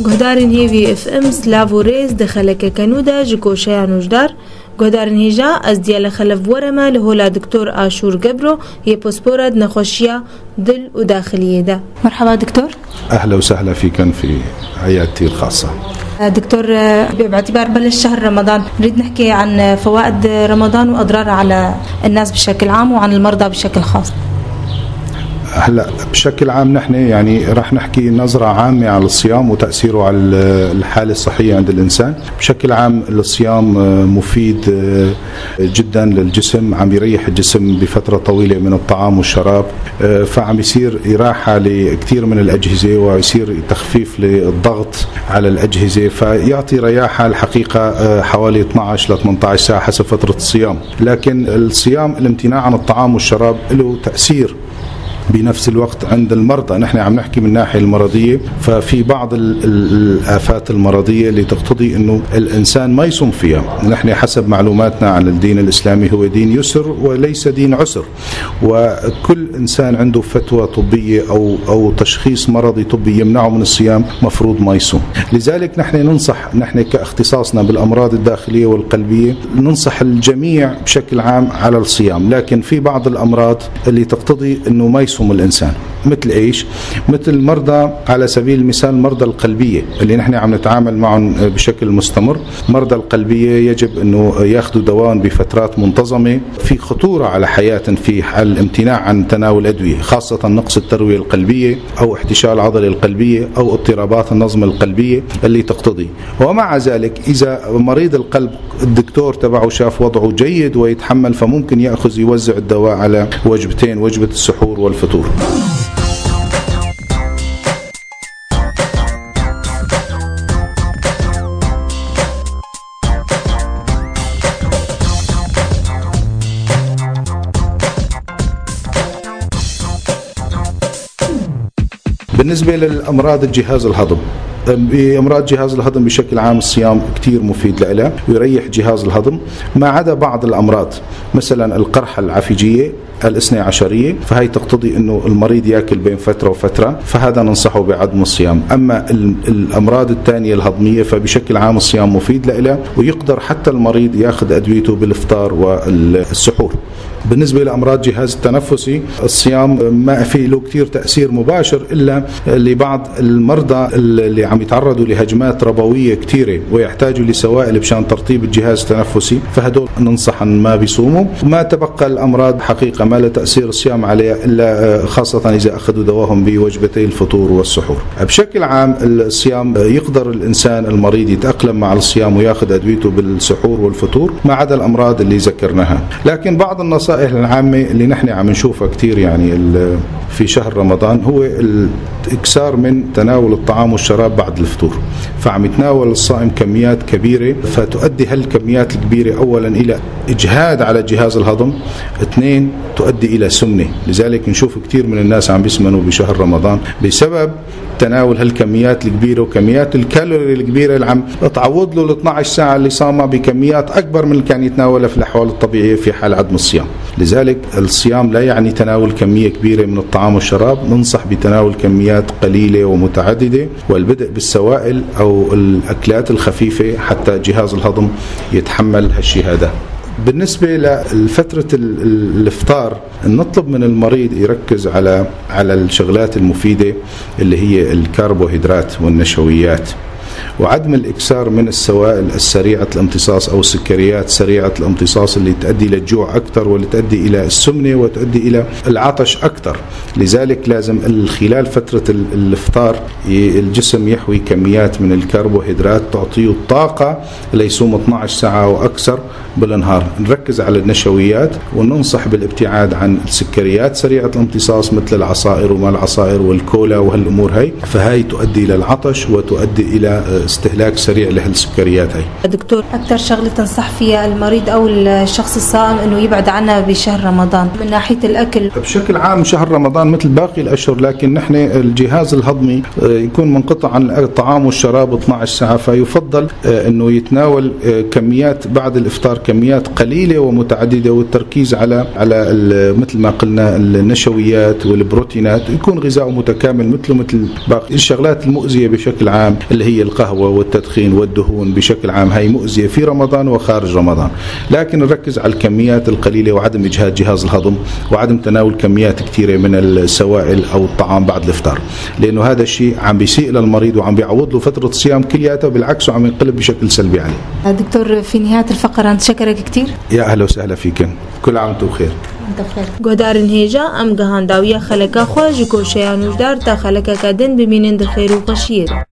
گهدارن هیوی اف ام سلاو و ریز دخلک کنودا جکوشیان وجدار گهدارن هیجا از دیال خلف ورما لهولا دكتور آشور قبرو هي بوسبورد نخوشية دل وداخلية ده. مرحبا دكتور. أهلا وسهلا فيكن في عيادتي الخاصة. دكتور، باعتبار بلش شهر رمضان نريد نحكي عن فوائد رمضان وأضراره على الناس بشكل عام وعن المرضى بشكل خاص. هلا بشكل عام نحن يعني راح نحكي نظرة عامة على الصيام وتأثيره على الحالة الصحية عند الإنسان. بشكل عام الصيام مفيد جدا للجسم، عم يريح الجسم بفترة طويلة من الطعام والشراب، فعم يصير إراحة لكثير من الأجهزة ويصير تخفيف للضغط على الأجهزة، فيعطي رياحة الحقيقة حوالي 12 ل 18 ساعة حسب فترة الصيام. لكن الصيام الامتناع عن الطعام والشراب له تأثير بنفس الوقت عند المرضى. نحن عم نحكي من الناحية المرضية، ففي بعض الآفات المرضية اللي تقتضي أنه الإنسان ما يصوم فيها. نحن حسب معلوماتنا عن الدين الإسلامي هو دين يسر وليس دين عسر، وكل إنسان عنده فتوى طبية أو تشخيص مرضي طبي يمنعه من الصيام مفروض ما يصوم. لذلك نحن كاختصاصنا بالأمراض الداخلية والقلبية ننصح الجميع بشكل عام على الصيام، لكن في بعض الأمراض اللي تقتضي أنه ما يصوم الإنسان. مثل إيش؟ مثل مرضى على سبيل المثال مرضى القلبية اللي نحن عم نتعامل معهم بشكل مستمر. مرضى القلبية يجب أنه يأخذوا دواء بفترات منتظمة. في خطورة على حياة في حال الامتناع عن تناول أدوية، خاصة نقص التروية القلبية أو احتشال العضلة القلبية أو اضطرابات النظم القلبية اللي تقتضي. ومع ذلك إذا مريض القلب الدكتور تبعه شاف وضعه جيد ويتحمل، فممكن يوزع الدواء على وجبتين، وجبة السحور والفطور. بالنسبة للأمراض الجهاز الهضم، بأمراض جهاز الهضم بشكل عام الصيام كتير مفيد لها ويريح جهاز الهضم، ما عدا بعض الأمراض مثلا القرحة العفجية الاثني عشرية، فهي تقتضي أنه المريض يأكل بين فترة وفترة، فهذا ننصحه بعدم الصيام. أما الأمراض الثانية الهضمية فبشكل عام الصيام مفيد لها، ويقدر حتى المريض يأخذ أدويته بالإفطار والسحور. بالنسبة لأمراض جهاز التنفسي الصيام ما فيه له كتير تأثير مباشر إلا لبعض المرضى اللي عم يتعرضوا لهجمات ربوية كتيرة ويحتاجوا لسوائل بشان ترطيب الجهاز التنفسي، فهدول ننصح أن ما بيصوموا. وما تبقى الأمراض حقيقة ما له تأثير الصيام عليها إلا خاصة إذا أخذوا دواهم بوجبتي الفطور والسحور. بشكل عام الصيام يقدر الإنسان المريض يتأقلم مع الصيام ويأخذ أدويته بالسحور والفطور ما عدا الأمراض اللي ذكرناها. لكن بعض النصائح العامة اللي نحن عم نشوفها كتير يعني في شهر رمضان هو الإكثار من تناول الطعام والشراب بعد الفطور. فعم يتناول الصائم كميات كبيرة، فتؤدي هالكميات الكبيرة أولا إلى إجهاد على جهاز الهضم، اثنين تؤدي إلى سمنة. لذلك نشوف كتير من الناس عم بيسمنوا بشهر رمضان بسبب تناول هالكميات الكبيرة وكميات الكالوري الكبيرة اللي عم تعوض له ال 12 ساعة اللي صامها بكميات أكبر من اللي كان يتناولها في الأحوال الطبيعية في حال عدم الصيام. لذلك الصيام لا يعني تناول كمية كبيرة من الطعام والشراب، ننصح بتناول كميات قليلة ومتعددة والبدء بالسوائل أو الأكلات الخفيفة حتى جهاز الهضم يتحمل هالشيء هذا. بالنسبة لفترة الإفطار نطلب من المريض يركز على الشغلات المفيدة اللي هي الكربوهيدرات والنشويات، وعدم الإكثار من السوائل السريعة الامتصاص أو السكريات سريعة الامتصاص اللي تؤدي للجوع أكثر واللي تؤدي إلى السمنة وتؤدي إلى العطش أكثر. لذلك لازم خلال فترة الإفطار الجسم يحوي كميات من الكربوهيدرات تعطيه الطاقة ليصوم 12 ساعة وأكثر بالنهار. نركز على النشويات وننصح بالابتعاد عن السكريات سريعة الامتصاص مثل العصائر وما العصائر والكولا وهالأمور هاي، فهاي تؤدي إلى العطش وتؤدي إلى استهلاك سريع لهالسكريات هي. دكتور، أكثر شغلة تنصح فيها المريض أو الشخص الصائم إنه يبعد عنها بشهر رمضان من ناحية الأكل؟ بشكل عام شهر رمضان مثل باقي الأشهر، لكن نحن الجهاز الهضمي يكون منقطع عن الطعام والشراب 12 ساعة، فيفضل إنه يتناول كميات بعد الإفطار، كميات قليلة ومتعددة، والتركيز على مثل ما قلنا النشويات والبروتينات، يكون غذاء متكامل مثل باقي الشغلات المؤذية بشكل عام اللي هي القهوة والتدخين والدهون بشكل عام، هي مؤذية في رمضان وخارج رمضان، لكن نركز على الكميات القليلة وعدم إجهاد جهاز الهضم وعدم تناول كميات كثيرة من السوائل أو الطعام بعد الإفطار، لأنه هذا الشيء عم بيسيء للمريض وعم بيعوض له فترة الصيام كلياتها، بالعكس وعم ينقلب بشكل سلبي عليه. دكتور، في نهاية الفقرة نتشكرك كثير. يا أهلا وسهلا فيكن، كل عام وانتم بخير. گۆدارن هێژە ئەم گەهانداویە خەلەکە خۆش گۆشەیان وشدار تا خەلەکەکە دن ببینن دخێر و خۆشیێت.